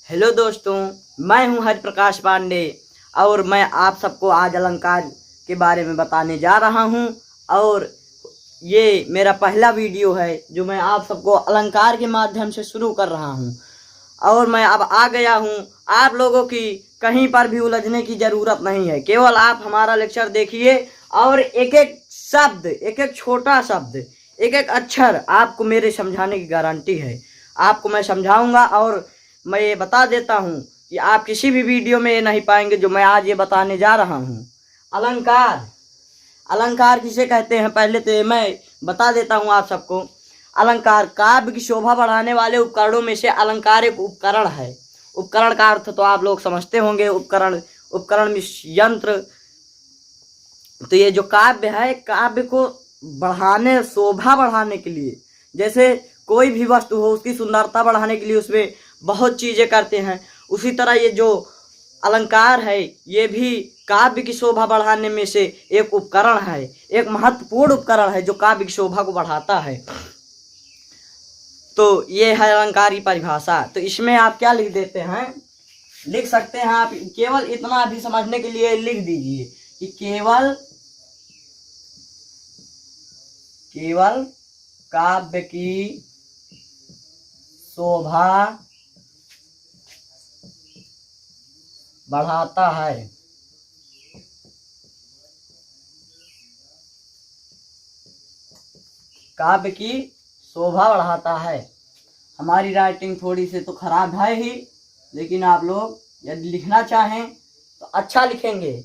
Hello दोस्तों, मैं हूं हरि प्रकाश पांडे और मैं आप सबको आज अलंकार के बारे में बताने जा रहा हूं। और ये मेरा पहला वीडियो है जो मैं आप सबको अलंकार के माध्यम से शुरू कर रहा हूं। और मैं अब आ गया हूं। आप लोगों की कहीं पर भी उलझने की ज़रूरत नहीं है, केवल आप हमारा लेक्चर देखिए और एक एक शब्द, एक एक छोटा शब्द, एक एक अक्षर आपको मेरे समझाने की गारंटी है। आपको मैं समझाऊंगा और मैं ये बता देता हूँ कि आप किसी भी वीडियो में ये नहीं पाएंगे जो मैं आज ये बताने जा रहा हूँ। अलंकार, अलंकार किसे कहते हैं पहले तो मैं बता देता हूँ आप सबको। अलंकार काव्य की शोभा बढ़ाने वाले उपकरणों में से अलंकार एक उपकरण है। उपकरण का अर्थ तो आप लोग समझते होंगे। उपकरण, उपकरण में यंत्र। तो ये जो काव्य है, काव्य को बढ़ाने, शोभा बढ़ाने के लिए, जैसे कोई भी वस्तु हो उसकी सुंदरता बढ़ाने के लिए उसमें बहुत चीजें करते हैं, उसी तरह ये जो अलंकार है ये भी काव्य की शोभा बढ़ाने में से एक उपकरण है, एक महत्वपूर्ण उपकरण है जो काव्य की शोभा को बढ़ाता है। तो ये है अलंकार की परिभाषा। तो इसमें आप क्या लिख देते हैं, लिख सकते हैं आप, केवल इतना भी समझने के लिए लिख दीजिए कि केवल काव्य की शोभा बढ़ाता है। काव्य की शोभा बढ़ाता है। हमारी राइटिंग थोड़ी सी तो खराब है ही, लेकिन आप लोग यदि लिखना चाहें तो अच्छा लिखेंगे,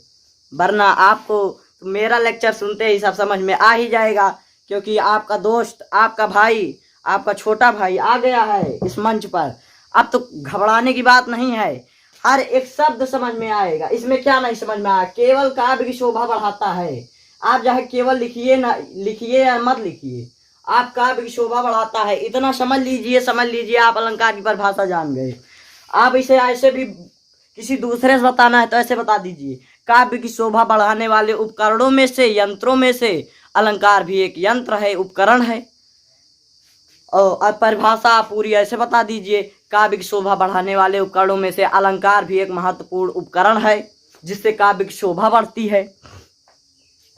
वरना आपको तो मेरा लेक्चर सुनते ही सब समझ में आ ही जाएगा, क्योंकि आपका दोस्त, आपका भाई, आपका छोटा भाई आ गया है इस मंच पर। अब तो घबराने की बात नहीं है, हर एक शब्द समझ में आएगा। इसमें क्या नहीं समझ में आया, केवल काव्य की शोभा बढ़ाता है। आप चाहे केवल लिखिए, ना लिखिए या मत लिखिए, आप काव्य की शोभा बढ़ाता है इतना समझ लीजिए। समझ लीजिए आप अलंकार की परिभाषा जान गए। आप इसे ऐसे भी किसी दूसरे से बताना है तो ऐसे बता दीजिए, काव्य की शोभा बढ़ाने वाले उपकरणों में से, यंत्रों में से अलंकार भी एक यंत्र है, उपकरण है। और परिभाषा पूरी ऐसे बता दीजिए, काव्य की शोभा बढ़ाने वाले उपकरणों में से अलंकार भी एक महत्वपूर्ण उपकरण है जिससे काव्य की शोभा बढ़ती है।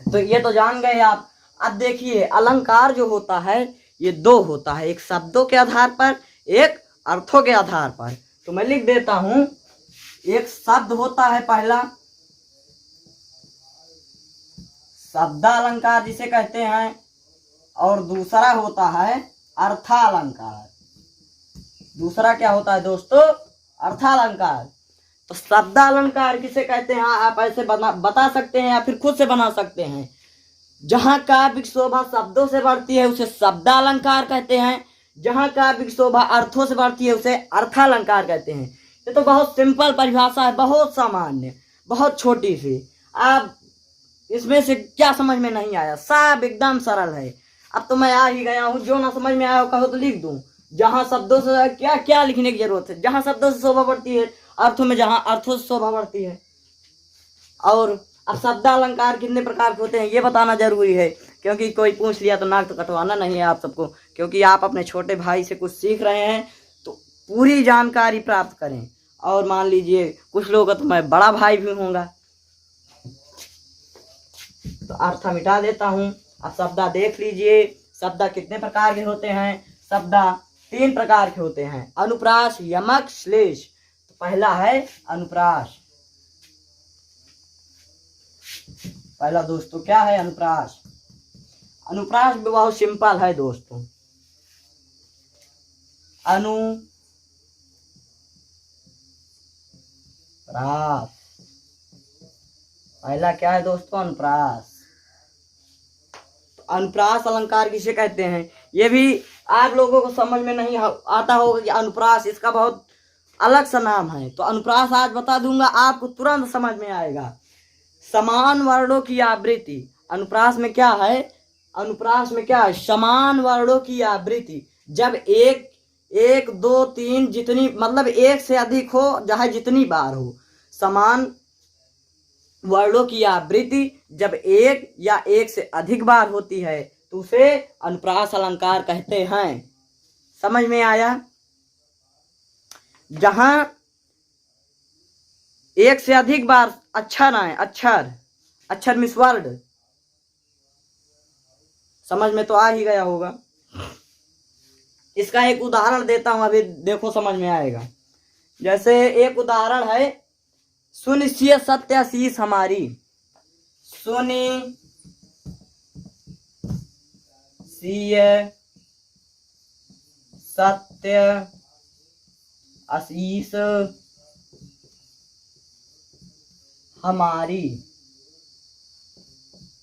तो ये तो जान गए आप। अब देखिए, अलंकार जो होता है ये दो होता है, एक शब्दों के आधार पर, एक अर्थों के आधार पर। तो मैं लिख देता हूं, एक शब्द होता है पहला, शब्दालंकार जिसे कहते हैं, और दूसरा होता है अर्थालंकार। दूसरा क्या होता है दोस्तों, अर्थालंकार। तो शब्दालंकार किसे कहते हैं आप ऐसे बता सकते हैं या फिर खुद से बना सकते हैं। जहां काव्य की शोभा शब्दों से बढ़ती है उसे शब्दालंकार कहते हैं, जहां काव्य की शोभा अर्थों से बढ़ती है उसे अर्थालंकार कहते हैं। ये तो बहुत सिंपल परिभाषा है, बहुत सामान्य, बहुत छोटी सी। आप इसमें से क्या समझ में नहीं आया, सब एकदम सरल है। अब तो मैं आ ही गया हूँ, जो ना समझ में आया कहो तो लिख दूं। जहां शब्दों से क्या क्या लिखने की जरूरत है, जहां शब्दों से शोभा बढ़ती है, अर्थों में जहां अर्थों से शोभा बढ़ती है। और अब शब्दालंकार कितने प्रकार के होते हैं ये बताना जरूरी है, क्योंकि कोई पूछ लिया तो नाक तो कटवाना नहीं है आप सबको, क्योंकि आप अपने छोटे भाई से कुछ सीख रहे हैं तो पूरी जानकारी प्राप्त करें। और मान लीजिए कुछ लोगों का तो मैं बड़ा भाई भी होऊंगा। तो अर्थ मिटा देता हूं। अब शब्दा देख लीजिए, शब्दा कितने प्रकार के होते हैं। शब्दा 3 प्रकार के होते हैं, अनुप्रास, यमक, श्लेष। तो पहला है अनुप्रास। पहला दोस्तों क्या है अनुप्रास। अनुप्रास भी बहुत सिंपल है दोस्तों। अनुप्रास, पहला क्या है दोस्तों, अनुप्रास। अनुप्रास अलंकार किसे कहते हैं ये भी आप लोगों को समझ में नहीं आता होगा कि अनुप्रास इसका बहुत अलग सा नाम है। तो अनुप्रास आज बता दूंगा, आपको तुरंत समझ में आएगा। समान वर्णों की आवृत्ति, अनुप्रास में क्या है, अनुप्रास में क्या है, समान वर्णों की आवृत्ति। जब एक, 1, 2, 3 जितनी, मतलब एक से अधिक हो, चाहे जितनी बार हो, समान वर्णों की आवृत्ति जब एक या एक से अधिक बार होती है तो उसे अनुप्रास अलंकार कहते हैं। समझ में आया। जहां एक से अधिक बार अक्षर आए, अक्षर, अक्षर मीन्स वर्ड। समझ में तो आ ही गया होगा। इसका एक उदाहरण देता हूं, अभी देखो समझ में आएगा। जैसे एक उदाहरण है, सुनिश्चय सत्य शीश हमारी। सुनिश्चय सत्य आशीष हमारी।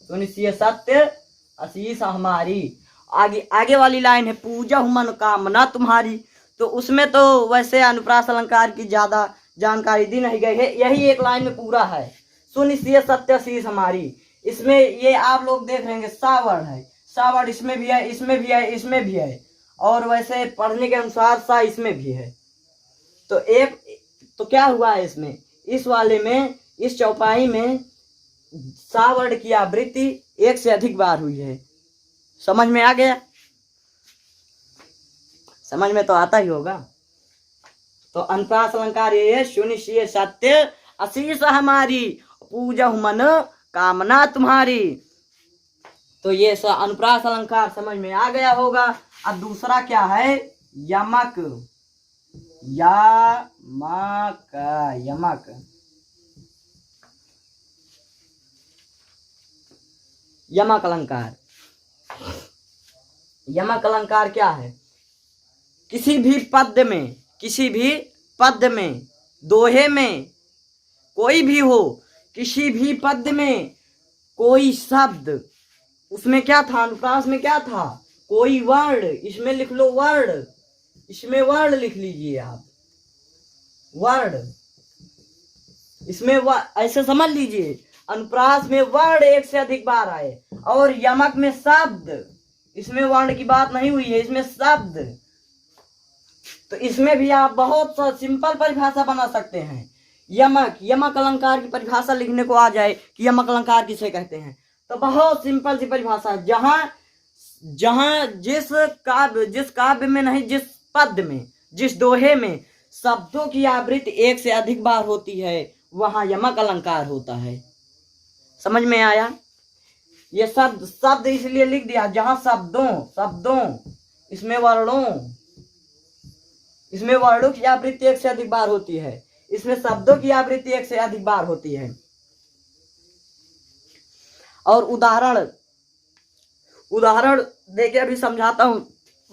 सुनिश्चय सत्य आशीष हमारी। आगे आगे वाली लाइन है, पूजा मनोकामना तुम्हारी। तो उसमें तो वैसे अनुप्रास अलंकार की ज्यादा जानकारी दी नहीं गई है, यही एक लाइन में पूरा है। सुनिश्चय सत्य आशीष हमारी। इसमें ये आप लोग देख रहे हैं सा वर्ड है, सा वर्ड इसमें भी है, इसमें भी है, इसमें भी है, और वैसे पढ़ने के अनुसार सा इसमें भी है। तो एक तो क्या हुआ है इसमें, इस वाले में, इस चौपाई में सा वर्ड की आवृत्ति एक से अधिक बार हुई है। समझ में आ गया? समझ में तो आता ही होगा। तो अनुप्रास अलंकार ये है, सुनिश्चय सत्य आशीष हमारी, पूजा मन कामना तुम्हारी। तो ये अनुप्रास अलंकार समझ में आ गया होगा। अब दूसरा क्या है, यमक। यमक, यमक, यमक अलंकार। यमक अलंकार क्या है, किसी भी पद्य में, किसी भी पद्य में, दोहे में, कोई भी हो, किसी भी पद्य में कोई शब्द, उसमें क्या था, अनुप्रास में क्या था, कोई वर्ड, इसमें लिख लो वर्ड, इसमें वर्ड लिख लीजिए आप, वर्ड, इसमें ऐसे समझ लीजिए, अनुप्रास में वर्ड एक से अधिक बार आए, और यमक में शब्द, इसमें वर्ण की बात नहीं हुई है, इसमें शब्द। तो इसमें भी आप बहुत सिंपल परिभाषा बना सकते हैं। यमक, यमक अलंकार की परिभाषा लिखने को आ जाए कि यमक अलंकार किसे कहते हैं, तो बहुत सिंपल सी परिभाषा, जहां जहां जिस काव्य में नहीं, जिस पद्य में, जिस दोहे में शब्दों की आवृत्ति एक से अधिक बार होती है, वहां यमक अलंकार होता है। समझ में आया? ये शब्द इसलिए लिख दिया जहां शब्दों इसमें वर्णों की आवृत्ति एक से अधिक बार होती है, इसमें शब्दों की आवृत्ति एक से अधिक बार होती है। और उदाहरण देके अभी समझाता हूं,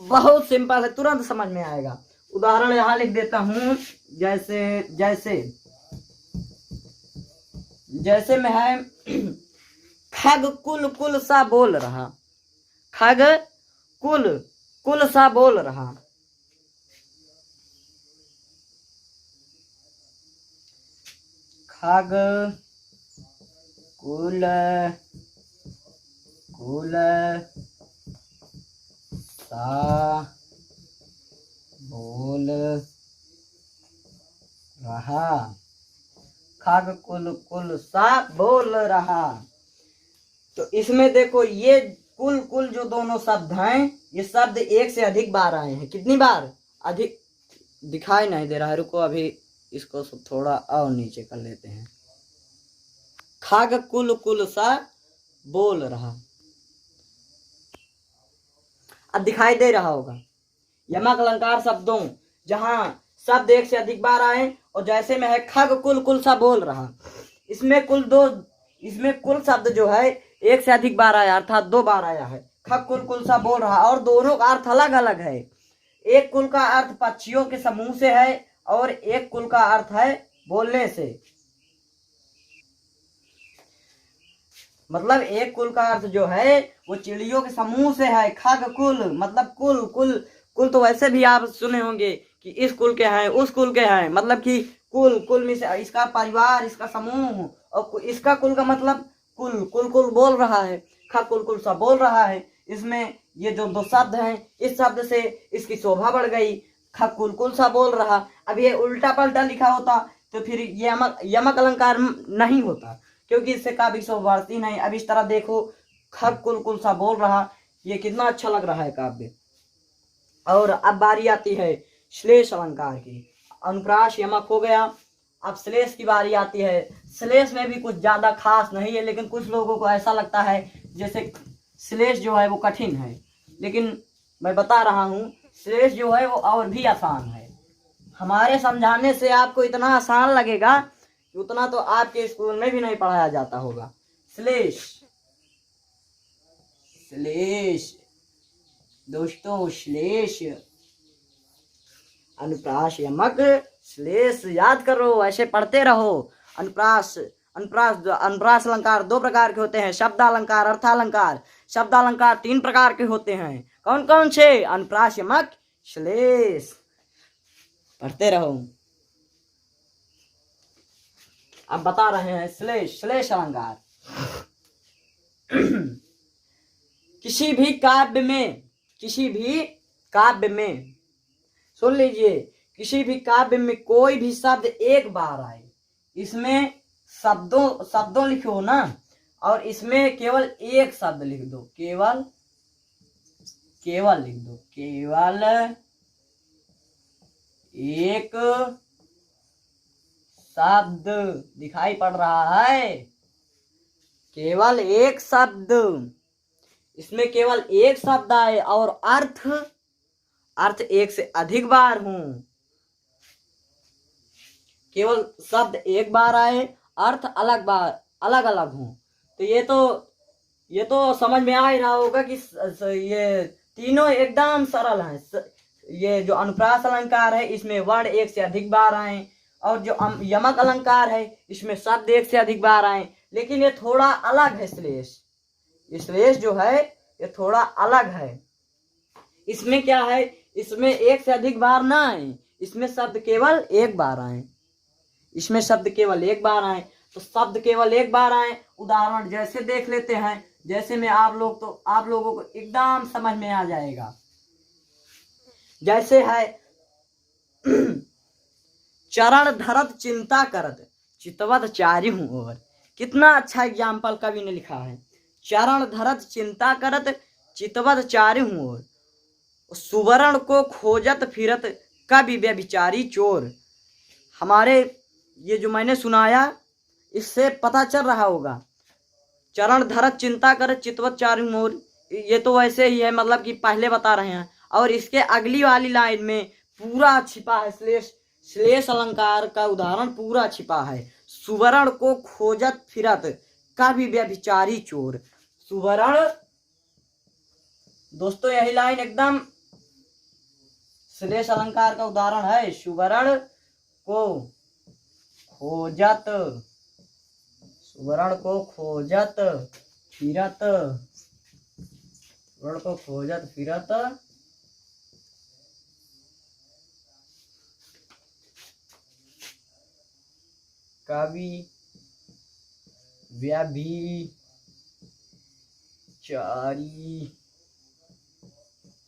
बहुत सिंपल है, तुरंत समझ में आएगा। उदाहरण यहां लिख देता हूं, जैसे में है, खग कुल सा बोल रहा, खग कुल सा बोल रहा, खग कुल सा बोल रहा, खग कुल सा बोल रहा। तो इसमें देखो, ये कुल जो दोनों शब्द हैं, ये शब्द एक से अधिक बार आए हैं। कितनी बार? अधिक दिखाई नहीं दे रहा है, रुको अभी इसको थोड़ा और नीचे कर लेते हैं। खग कुल सा बोल रहा, अब दिखाई दे रहा होगा। यमक अलंकार शब्दों जहां शब्द एक से अधिक बार आए, और जैसे में है खग कुल सा बोल रहा, इसमें कुल शब्द जो है एक से अधिक बार आया, अर्थात 2 बार आया है। खग कुल सा बोल रहा, और दोनों का अर्थ अलग अलग है। एक कुल का अर्थ पक्षियों के समूह से है, और एक कुल का अर्थ है बोलने से। मतलब एक कुल का अर्थ जो है वो चिड़ियों के समूह से है। खग कुल मतलब कुल तो वैसे भी आप सुने होंगे कि इस कुल के हैं, उस कुल के हैं, मतलब कि कुल में से इसका परिवार, इसका समूह, और इसका कुल का मतलब कुल बोल रहा है, खग कुल सा बोल रहा है। इसमें ये जो 2 शब्द हैं, इस शब्द से इसकी शोभा बढ़ गई, खग कुल सा बोल रहा। अब ये उल्टा पलटा लिखा होता तो फिर ये यमक अलंकार नहीं होता, क्योंकि इससे काव्य शोभा बढ़ती नहीं। अब इस तरह देखो, खग कुल सा बोल रहा, ये कितना अच्छा लग रहा है काव्य। और अब बारी आती है श्लेष अलंकार की। अनुप्रास यमक हो गया, अब श्लेष की बारी आती है। श्लेष में भी कुछ ज़्यादा खास नहीं है, लेकिन कुछ लोगों को ऐसा लगता है जैसे श्लेष जो है वो कठिन है, लेकिन मैं बता रहा हूँ श्लेष जो है वो और भी आसान है। हमारे समझाने से आपको इतना आसान लगेगा कि उतना तो आपके स्कूल में भी नहीं पढ़ाया जाता होगा। श्लेष, श्लेष दोस्तों, श्लेष, अनुप्रास, यमक, श्लेष याद करो, ऐसे पढ़ते रहो। अनुप्रास, अनुप्रास अलंकार दो प्रकार के होते हैं, शब्दालंकार, अर्थालंकार। शब्दालंकार तीन प्रकार के होते हैं, कौन कौन से? अनुप्रास, यमक, श्लेष। पढ़ते रहो। अब बता रहे हैं श्लेष, श्लेष अलंकार। किसी भी काव्य में सुन लीजिए, किसी भी काव्य में कोई भी शब्द एक बार आए, इसमें शब्दों लिखो ना, और इसमें केवल एक शब्द लिख दो, केवल लिख दो, केवल एक शब्द दिखाई पड़ रहा है, केवल एक शब्द, इसमें केवल एक शब्द आए और अर्थ एक से अधिक बार हूं। केवल शब्द एक बार आए, अर्थ अलग अलग हूं। तो ये तो समझ में आ ही रहा होगा कि ये तीनों एकदम सरल हैं। ये जो अनुप्रास अलंकार है इसमें वर्ण एक से अधिक बार आए, और जो यमक अलंकार है इसमें शब्द एक से अधिक बार आए, लेकिन ये थोड़ा अलग है। श्लेष जो है ये थोड़ा अलग है। इसमें क्या है, इसमें एक से अधिक बार ना आए, इसमें शब्द केवल एक बार आए, इसमें शब्द केवल एक बार आए। तो शब्द केवल एक बार आए, उदाहरण जैसे देख लेते हैं, जैसे में आप लोगों को एकदम समझ में आ जाएगा। जैसे है चरण धरत चिंता करत चितवत चारि हूं और। कितना अच्छा एग्जाम्पल कवि ने लिखा है। चरण धरत चिंता करत चितवत चारि हूं और, सुवर्ण को खोजत फिरत कवि व्यभिचारी चोर। हमारे ये जो मैंने सुनाया इससे पता चल रहा होगा, चरण धरत चिंता करत चितवत चारि हूं और, ये तो वैसे ही है, मतलब कि पहले बता रहे हैं। और इसके अगली वाली लाइन में पूरा छिपा है, श्लेष अलंकार का उदाहरण पूरा छिपा है। सुवर्ण को खोजत फिरत कवि व्यभिचारी चोर। सुवर्ण दोस्तों, यही लाइन एकदम श्लेष अलंकार का उदाहरण है। सुवर्ण को खोजत फिरत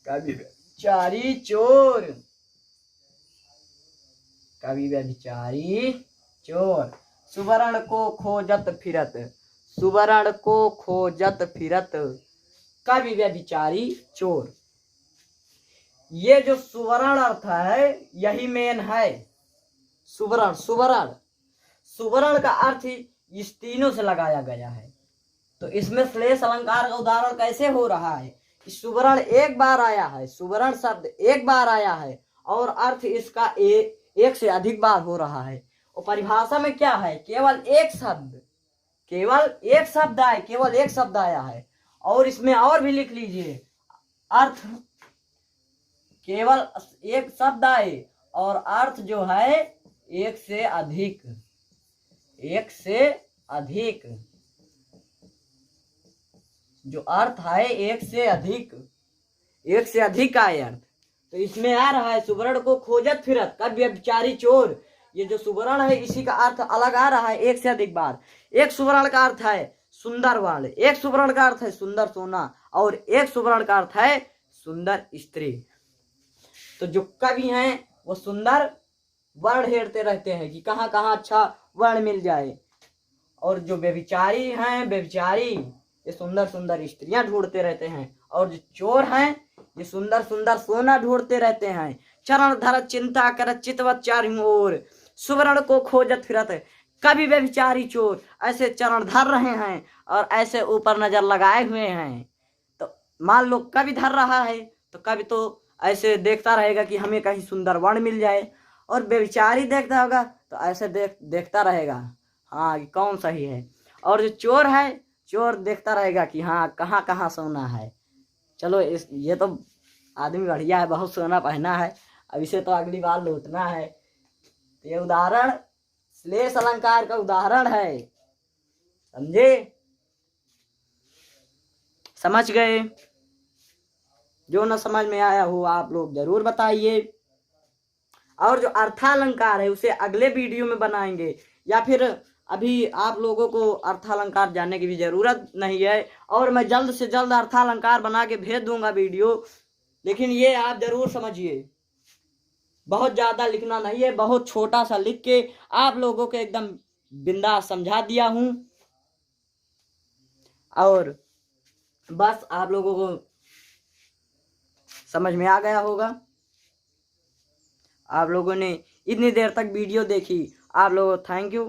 कवि व्यभिचारी चोर। कवि व्यभिचारी चोर। सुवर्ण को खोजत फिरत कवि व्यभिचारी चोर। ये जो सुवर्ण अर्थ है यही मेन है। सुवर्ण का अर्थ इस तीनों से लगाया गया है। तो इसमें श्लेष अलंकार का उदाहरण कैसे हो रहा है? सुवर्ण एक बार आया है, सुवर्ण शब्द एक बार आया है और अर्थ इसका एक से अधिक बार हो रहा है। और परिभाषा में क्या है? केवल एक शब्द आया है। और इसमें और भी लिख लीजिए, अर्थ केवल एक शब्द आए और अर्थ जो है एक से अधिक, जो अर्थ है एक से अधिक आए अर्थ। तो इसमें आ रहा है सुवर्ण को खोजत फिरत कवि व्यभिचारी चोर। ये जो सुवर्ण है इसी का अर्थ अलग आ रहा है एक से अधिक बार। एक सुवर्ण का अर्थ है सुंदर वर्ण, एक सुवर्ण का अर्थ है सुंदर सोना, और एक सुवर्ण का अर्थ है सुंदर स्त्री। तो जो कवि हैं वो सुंदर वर्ण हेरते रहते हैं कि कहाँ कहाँ अच्छा वर्ण मिल जाए, और जो व्यभिचारी हैं, व्यभिचारी ये सुंदर सुंदर स्त्रियां ढूंढते रहते हैं, और जो चोर हैं ये सुंदर सुंदर सोना ढूंढते रहते हैं। चरण धरत चिंता करत चितवत चारि ओर। सुवर्ण को खोजत फिरत कभी व्यभिचारी चोर, ऐसे चरण धर रहे हैं और ऐसे ऊपर नजर लगाए हुए हैं। तो मान लो कभी धर रहा है तो कभी तो ऐसे देखता रहेगा कि हमें कहीं सुंदर वन मिल जाए, और व्यभिचारी देखता होगा तो ऐसे देखता रहेगा हाँ कि कौन सही है। और जो चोर है, चोर देखता रहेगा कि हाँ कहाँ कहाँ सोना है। चलो ये तो आदमी बढ़िया है, बहुत सोना पहना है, अब इसे तो अगली बार लूटना है। तो ये उदाहरण श्लेष अलंकार का उदाहरण है, समझे? समझ गए? जो न समझ में आया हो आप लोग जरूर बताइए। और जो अर्थालंकार है उसे अगले वीडियो में बनाएंगे, या फिर अभी आप लोगों को अर्थालंकार जानने की भी जरूरत नहीं है, और मैं जल्द से जल्द अर्थालंकार बना के भेज दूंगा वीडियो। लेकिन ये आप जरूर समझिए, बहुत ज्यादा लिखना नहीं है, बहुत छोटा सा लिख के आप लोगों को एकदम बिंदास समझा दिया हूं। और बस आप लोगों को समझ में आ गया होगा। आप लोगों ने इतनी देर तक वीडियो देखी, आप लोगों को थैंक यू।